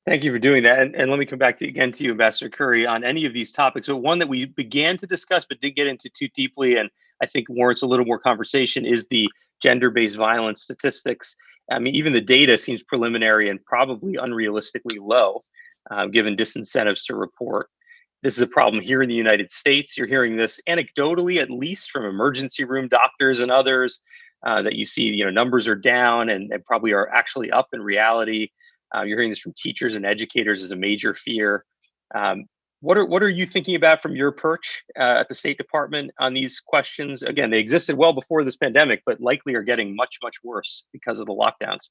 Thank you for doing that. And let me come back again to you, Ambassador Curry, on any of these topics. So one that we began to discuss but didn't get into too deeply, and I think warrants a little more conversation, is the gender-based violence statistics. I mean, even the data seems preliminary and probably unrealistically low, given disincentives to report. This is a problem here in the United States. You're hearing this anecdotally, at least from emergency room doctors and others, that you see, numbers are down and probably are actually up in reality. You're hearing this from teachers and educators as a major fear. What are you thinking about from your perch at the State Department on these questions? Again, they existed well before this pandemic, but likely are getting much, much worse because of the lockdowns.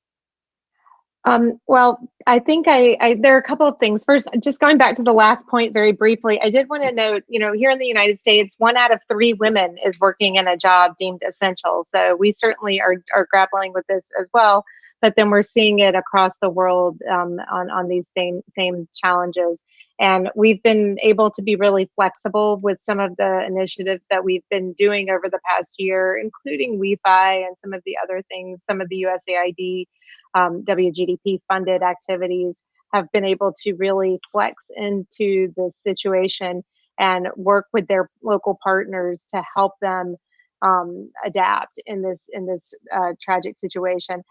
Well, I think there are a couple of things. First, just going back to the last point very briefly, I did want to note, here in the United States, 1 out of 3 women is working in a job deemed essential. So we certainly are grappling with this as well. But then we're seeing it across the world on these same challenges. And we've been able to be really flexible with some of the initiatives that we've been doing over the past year, including WIFI and some of the other things, some of the USAID WGDP funded activities have been able to really flex into this situation and work with their local partners to help them adapt in this tragic situation.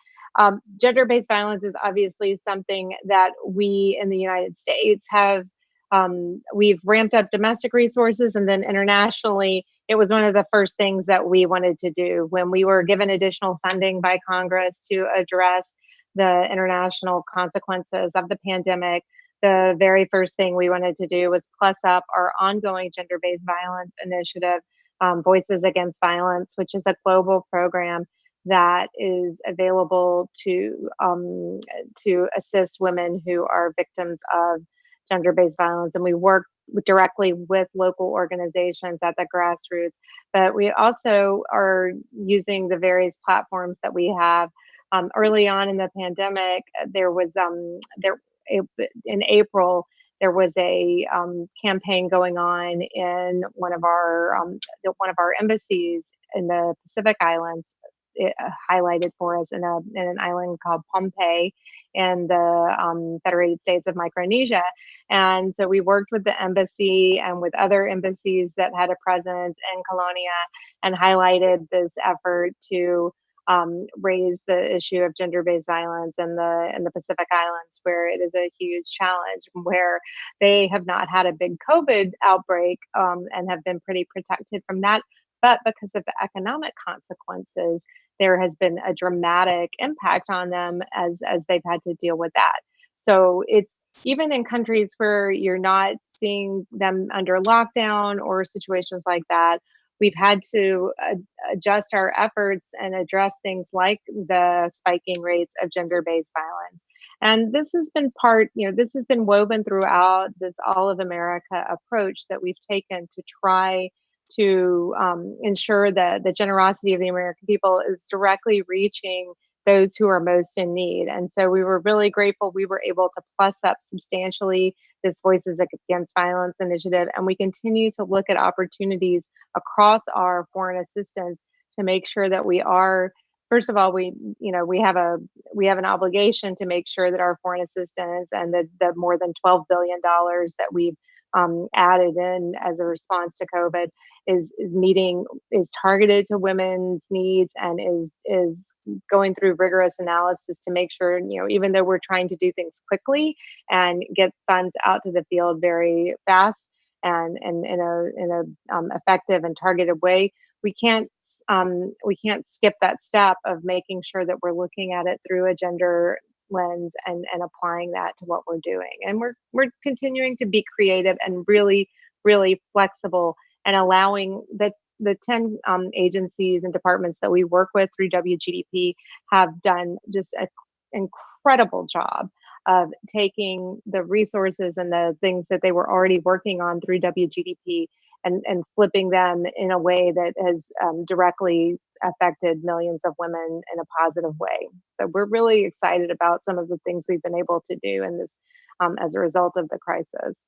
Gender-based violence is obviously something that we in the United States have. We've ramped up domestic resources, and then internationally, it was one of the first things that we wanted to do when we were given additional funding by Congress to address the international consequences of the pandemic. The very first thing we wanted to do was plus up our ongoing gender-based violence initiative, Voices Against Violence, which is a global program that is available to assist women who are victims of gender-based violence. And we work directly with local organizations at the grassroots, but we also are using the various platforms that we have. Early on in the pandemic, there was in April, there was a campaign going on in one of our embassies in the Pacific Islands, highlighted for us in an island called Pohnpei in the Federated States of Micronesia. And so we worked with the embassy and with other embassies that had a presence in Colonia and highlighted this effort to raise the issue of gender-based violence in the Pacific Islands, where it is a huge challenge, where they have not had a big COVID outbreak and have been pretty protected from that. But because of the economic consequences, there has been a dramatic impact on them as they've had to deal with that. So it's even in countries where you're not seeing them under lockdown or situations like that, we've had to adjust our efforts and address things like the spiking rates of gender-based violence. And this has been this has been woven throughout this all of America approach that we've taken to try to ensure that the generosity of the American people is directly reaching those who are most in need. And so we were really grateful we were able to plus up substantially this Voices Against Violence initiative. And we continue to look at opportunities across our foreign assistance to make sure that we are, first of all, we have an obligation to make sure that our foreign assistance and the more than $12 billion that we've added in as a response to COVID is targeted to women's needs and is going through rigorous analysis to make sure, even though we're trying to do things quickly and get funds out to the field very fast and in a effective and targeted way, we can't skip that step of making sure that we're looking at it through a gender lens and applying that to what we're doing. And we're continuing to be creative and really, really flexible and allowing the 10 agencies and departments that we work with through WGDP have done just an incredible job of taking the resources and the things that they were already working on through WGDP and flipping them in a way that has directly affected millions of women in a positive way. So we're really excited about some of the things we've been able to do in this as a result of the crisis.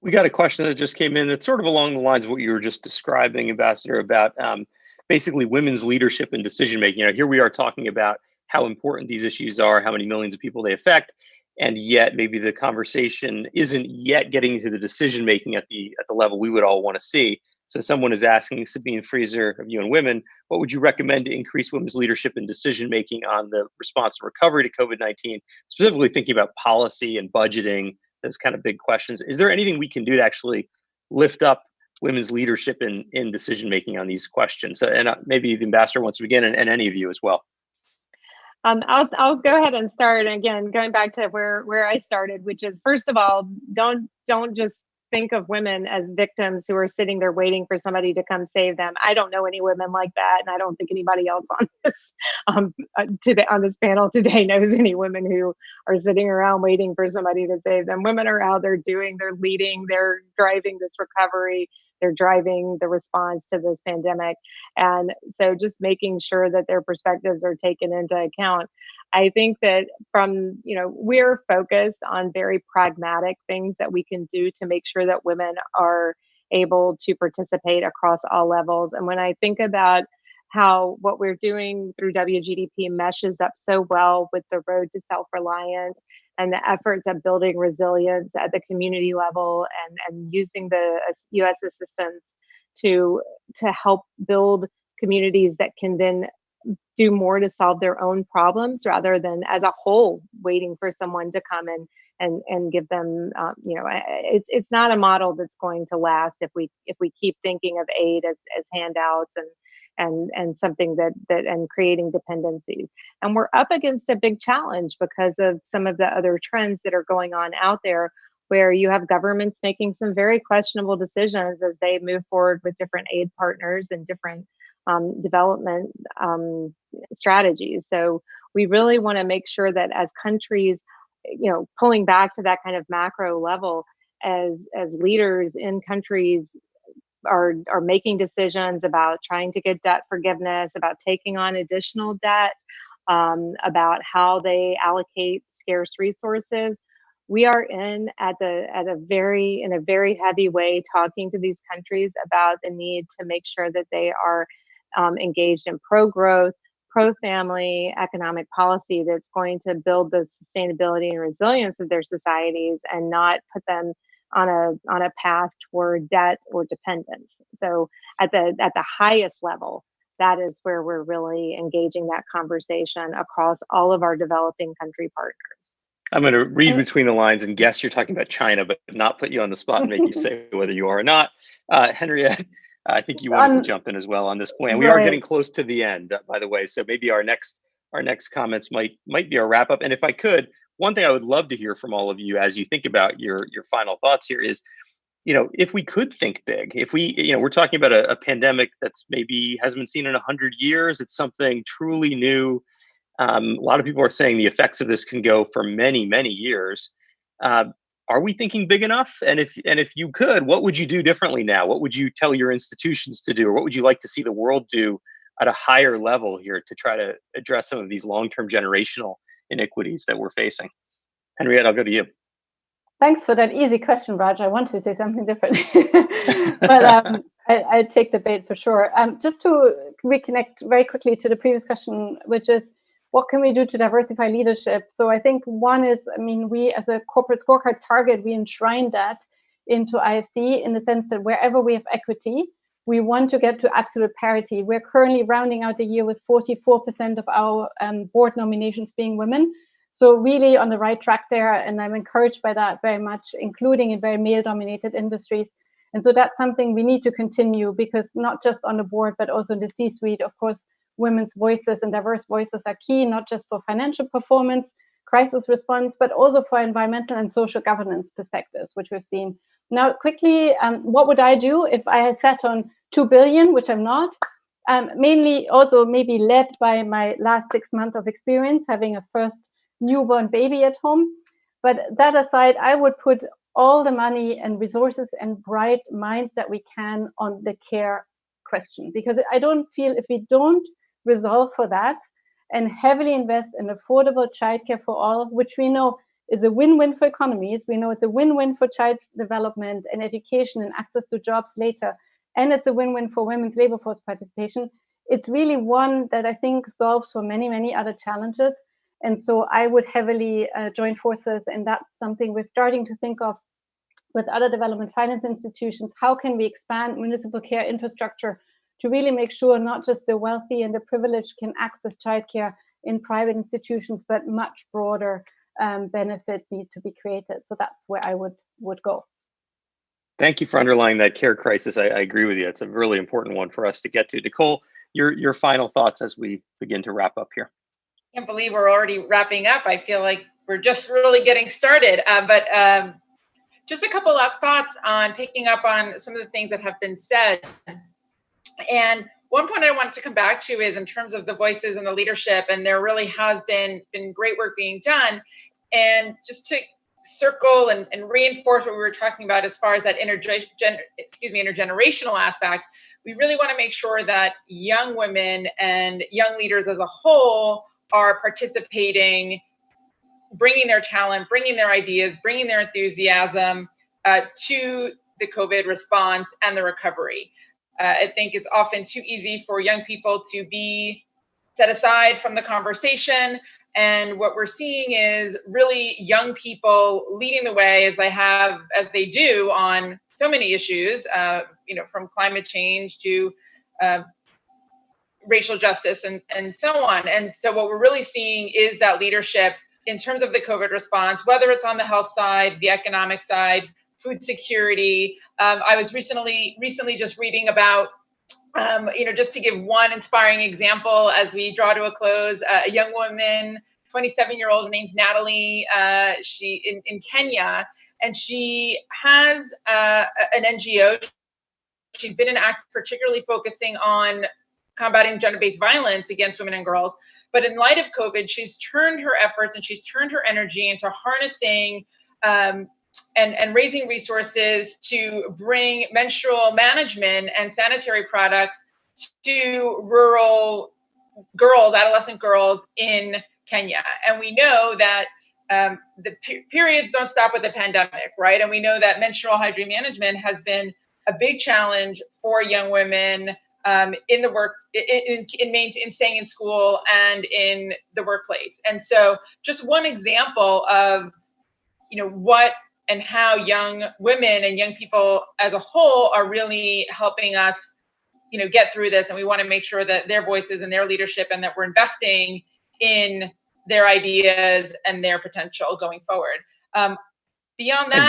We got a question that just came in that's sort of along the lines of what you were just describing, Ambassador, about basically women's leadership and decision making. Here we are talking about how important these issues are, how many millions of people they affect, and yet maybe the conversation isn't yet getting to the decision making at the level we would all want to see. So someone is asking, Sabine Freezer of UN Women, what would you recommend to increase women's leadership and decision making on the response and recovery to COVID-19, specifically thinking about policy and budgeting, those kind of big questions? Is there anything we can do to actually lift up women's leadership in decision making on these questions? So, and maybe the ambassador wants to begin, and any of you as well. I'll go ahead and start. Again, going back to where I started, which is, first of all, don't just think of women as victims who are sitting there waiting for somebody to come save them. I don't know any women like that, and I don't think anybody else on this today on this panel today knows any women who are sitting around waiting for somebody to save them. Women are out there they're leading, they're driving this recovery, they're driving the response to this pandemic, and so just making sure that their perspectives are taken into account. I think that we're focused on very pragmatic things that we can do to make sure that women are able to participate across all levels. And when I think about how what we're doing through WGDP meshes up so well with the road to self-reliance and the efforts of building resilience at the community level, and using the U.S. assistance to help build communities that can then do more to solve their own problems rather than as a whole waiting for someone to come and give them, it's not a model that's going to last if we keep thinking of aid as handouts and something that and creating dependencies. And we're up against a big challenge because of some of the other trends that are going on out there, where you have governments making some very questionable decisions as they move forward with different aid partners and different development strategies. So we really want to make sure that as countries, pulling back to that kind of macro level, as leaders in countries are making decisions about trying to get debt forgiveness, about taking on additional debt, about how they allocate scarce resources. We are in a very heavy way talking to these countries about the need to make sure that they are engaged in pro-growth, pro-family economic policy that's going to build the sustainability and resilience of their societies and not put them on a path toward debt or dependence. So at the highest level, that is where we're really engaging that conversation across all of our developing country partners. I'm going to read between the lines and guess you're talking about China, but not put you on the spot and make you say whether you are or not. Henriette, I think you wanted to jump in as well on this point. We are getting close to the end, by the way, so maybe our next comments might be our wrap up. And if I could, one thing I would love to hear from all of you as you think about your final thoughts here is, if we could think big, if we, we're talking about a pandemic that's maybe hasn't been seen in 100 years. It's something truly new. A lot of people are saying the effects of this can go for many, many years. Are we thinking big enough? And if you could, what would you do differently now? What would you tell your institutions to do? Or what would you like to see the world do at a higher level here to try to address some of these long-term generational inequities that we're facing? Henriette, I'll go to you. Thanks for that easy question, Raj. I wanted to say something different, but I take the bait for sure. Just to reconnect very quickly to the previous question, which is, what can we do to diversify leadership? So I think one is, we as a corporate scorecard target, we enshrine that into IFC in the sense that wherever we have equity, we want to get to absolute parity. We're currently rounding out the year with 44% of our board nominations being women. So really on the right track there, and I'm encouraged by that very much, including in very male-dominated industries. And so that's something we need to continue, because not just on the board, but also in the C-suite, of course, women's voices and diverse voices are key, not just for financial performance, crisis response, but also for environmental and social governance perspectives, which we've seen. Now, quickly, what would I do if I had sat on 2 billion, which I'm not? Mainly also maybe led by my last 6 months of experience, having a first newborn baby at home. But that aside, I would put all the money and resources and bright minds that we can on the care question, because I don't feel if we don't resolve for that and heavily invest in affordable childcare for all, which we know is a win-win for economies, we know it's a win-win for child development and education and access to jobs later, and it's a win-win for women's labor force participation. It's really one that I think solves for many, many other challenges. And so I would heavily join forces, and that's something we're starting to think of with other development finance institutions. How can we expand municipal care infrastructure to really make sure not just the wealthy and the privileged can access childcare in private institutions, but much broader benefit need to be created. So that's where I would go. Thank you for underlying that care crisis. I agree with you. It's a really important one for us to get to. Nicole, your final thoughts as we begin to wrap up here. I can't believe we're already wrapping up. I feel like we're just really getting started. But just a couple last thoughts on picking up on some of the things that have been said. And one point I wanted to come back to is in terms of the voices and the leadership, and there really has been great work being done. And just to circle and reinforce what we were talking about as far as that intergenerational aspect, we really want to make sure that young women and young leaders as a whole are participating, bringing their talent, bringing their ideas, bringing their enthusiasm to the COVID response and the recovery. I think it's often too easy for young people to be set aside from the conversation. And what we're seeing is really young people leading the way as they do on so many issues, from climate change to racial justice and so on. And so what we're really seeing is that leadership in terms of the COVID response, whether it's on the health side, the economic side, food security. I was recently just reading about, just to give one inspiring example as we draw to a close, a young woman, 27-year-old, name's Natalie, she in Kenya, and she has an NGO. She's been an activist particularly focusing on combating gender-based violence against women and girls. But in light of COVID, she's turned her efforts and she's turned her energy into harnessing and raising resources to bring menstrual management and sanitary products to rural girls, adolescent girls in Kenya. And we know that the periods don't stop with the pandemic, right? And we know that menstrual hygiene management has been a big challenge for young women in the work, in staying in school and in the workplace. And so just one example of, what and how young women and young people as a whole are really helping us, get through this. And we want to make sure that their voices and their leadership and that we're investing in their ideas and their potential going forward. Beyond that,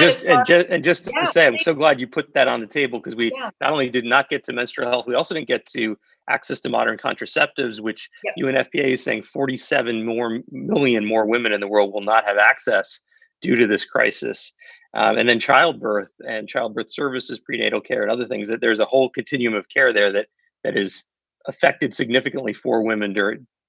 and just to say, I'm so glad you put that on the table, because we not only did not get to menstrual health, we also didn't get to access to modern contraceptives, which UNFPA is saying 47 million more women in the world will not have access due to this crisis. And then childbirth and childbirth services, prenatal care, and other things. That there's a whole continuum of care there that is affected significantly for women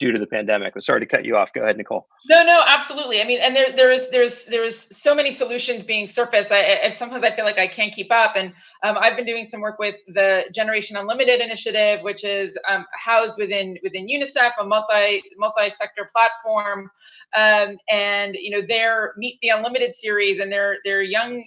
due to the pandemic. I'm sorry to cut you off. Go ahead, Nicole. No, absolutely. I mean, and there's so many solutions being surfaced. Sometimes I feel like I can't keep up. And I've been doing some work with the Generation Unlimited initiative, which is housed within UNICEF, a multi-sector platform. And their Meet the Unlimited series, and their young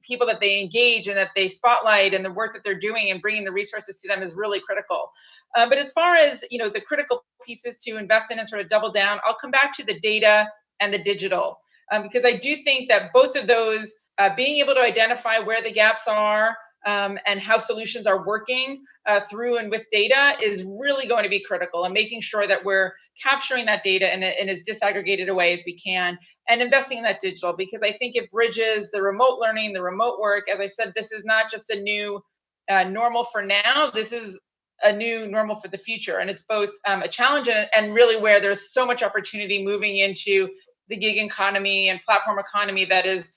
people that they engage and that they spotlight, and the work that they're doing and bringing the resources to them is really critical. But as far as, the critical pieces to invest in and sort of double down, I'll come back to the data and the digital, because I do think that both of those, being able to identify where the gaps are and how solutions are working through and with data is really going to be critical, and making sure that we're capturing that data in as disaggregated a way as we can, and investing in that digital, because I think it bridges the remote learning, the remote work. As I said, this is not just a new normal for now. This is a new normal for the future. And it's both a challenge and really where there's so much opportunity moving into the gig economy and platform economy that is,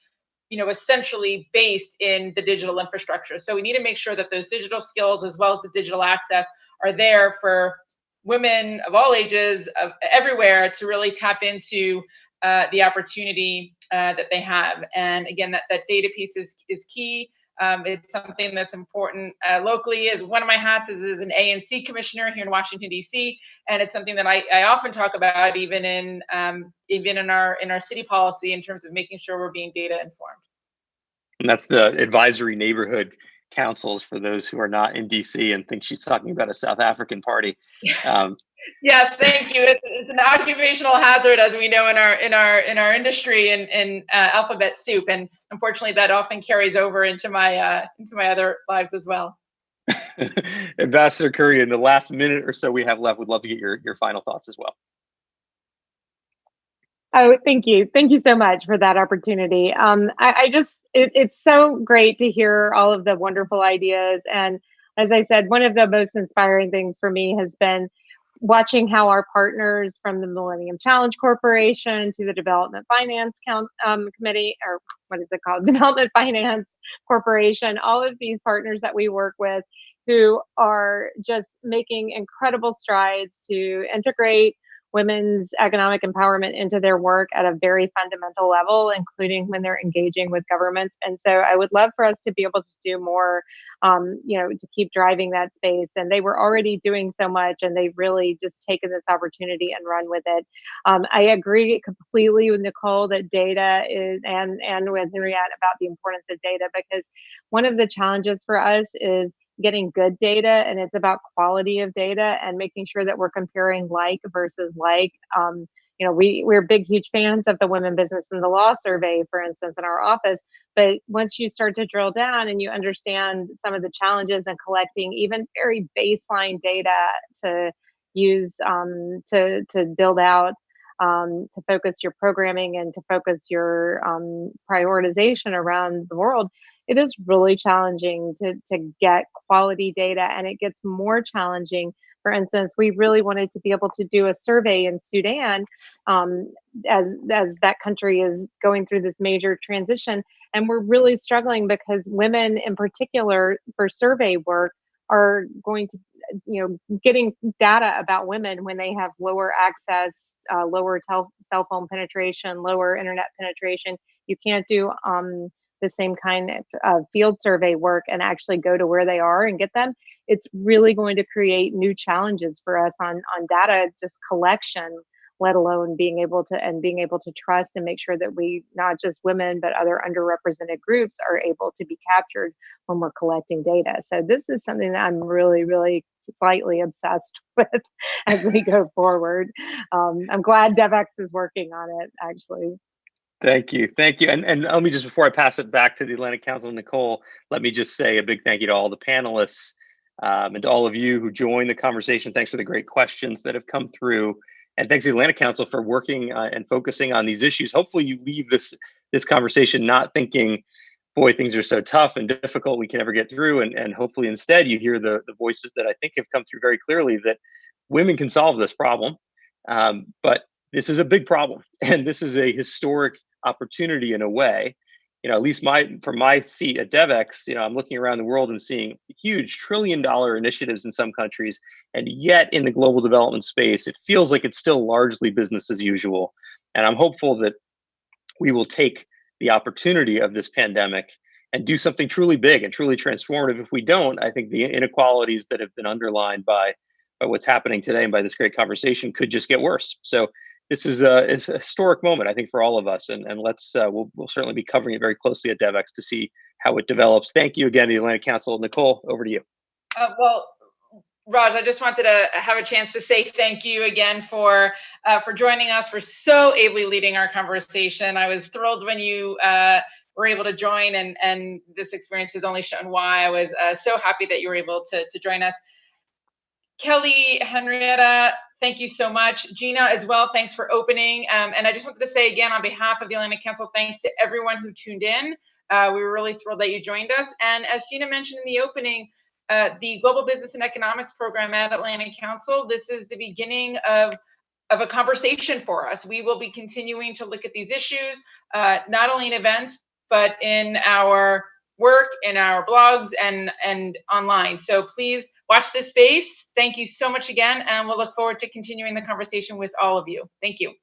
essentially based in the digital infrastructure. So we need to make sure that those digital skills, as well as the digital access, are there for women of all ages, everywhere, to really tap into the opportunity that they have. And again, that data piece is key. It's something that's important locally. As one of my hats is an ANC commissioner here in Washington, D.C., and it's something that I often talk about, even in our city policy, in terms of making sure we're being data informed. And that's the advisory neighborhood councils, for those who are not in DC and think she's talking about a South African party. Yes, thank you. It's an occupational hazard, as we know in our industry, in alphabet soup, and unfortunately, that often carries over into my other lives as well. Ambassador Curry, in the last minute or so we have left, would love to get your final thoughts as well. Oh, thank you. Thank you so much for that opportunity. It's so great to hear all of the wonderful ideas. And as I said, one of the most inspiring things for me has been watching how our partners, from the Millennium Challenge Corporation to the Development Finance Committee, or what is it called? Development Finance Corporation, all of these partners that we work with, who are just making incredible strides to integrate women's economic empowerment into their work at a very fundamental level, including when they're engaging with governments. And so I would love for us to be able to do more, to keep driving that space. And they were already doing so much, and they've really just taken this opportunity and run with it. I agree completely with Nicole that data is, and with Henriette, about the importance of data, because one of the challenges for us is getting good data, and it's about quality of data and making sure that we're comparing like versus like. We're big, huge fans of the Women Business and the Law survey, for instance, in our office. But once you start to drill down and you understand some of the challenges in collecting even very baseline data to use to build out, to focus your programming and to focus your prioritization around the world, it is really challenging to get quality data, and it gets more challenging. For instance, we really wanted to be able to do a survey in Sudan as that country is going through this major transition. And we're really struggling because women in particular for survey work are going to, getting data about women when they have lower access, lower cell phone penetration, lower internet penetration. You can't do the same kind of field survey work and actually go to where they are and get them. It's really going to create new challenges for us on data just collection, let alone being able to trust and make sure that we, not just women, but other underrepresented groups are able to be captured when we're collecting data. So this is something that I'm really, really slightly obsessed with as we go forward. I'm glad DevX is working on it, actually. Thank you. And let me just, before I pass it back to the Atlantic Council, Nicole, let me just say a big thank you to all the panelists and to all of you who joined the conversation. Thanks for the great questions that have come through. And thanks to the Atlantic Council for working and focusing on these issues. Hopefully you leave this conversation not thinking, boy, things are so tough and difficult, we can never get through. And hopefully instead you hear the voices that I think have come through very clearly, that women can solve this problem. But this is a big problem, and this is a historic opportunity in a way. At least from my seat at DevX, I'm looking around the world and seeing huge trillion-dollar initiatives in some countries, and yet in the global development space, it feels like it's still largely business as usual. And I'm hopeful that we will take the opportunity of this pandemic and do something truly big and truly transformative. If we don't, I think the inequalities that have been underlined by what's happening today and by this great conversation could just get worse. So this is a historic moment, I think, for all of us, and we'll certainly be covering it very closely at DevX to see how it develops. Thank you again to the Atlantic Council. Nicole, over to you. Well, Raj, I just wanted to have a chance to say thank you again for joining us, for so ably leading our conversation. I was thrilled when you were able to join, and this experience has only shown why. I was so happy that you were able to join us. Kelly, Henrietta, thank you so much. Gina as well, thanks for opening. And I just wanted to say again, on behalf of the Atlantic Council, thanks to everyone who tuned in. We were really thrilled that you joined us. And as Gina mentioned in the opening, the Global Business and Economics program at Atlantic Council, this is the beginning of a conversation for us. We will be continuing to look at these issues, not only in events, but in our work, in our blogs, and online. So please watch this space. Thank you so much again, and we'll look forward to continuing the conversation with all of you. Thank you.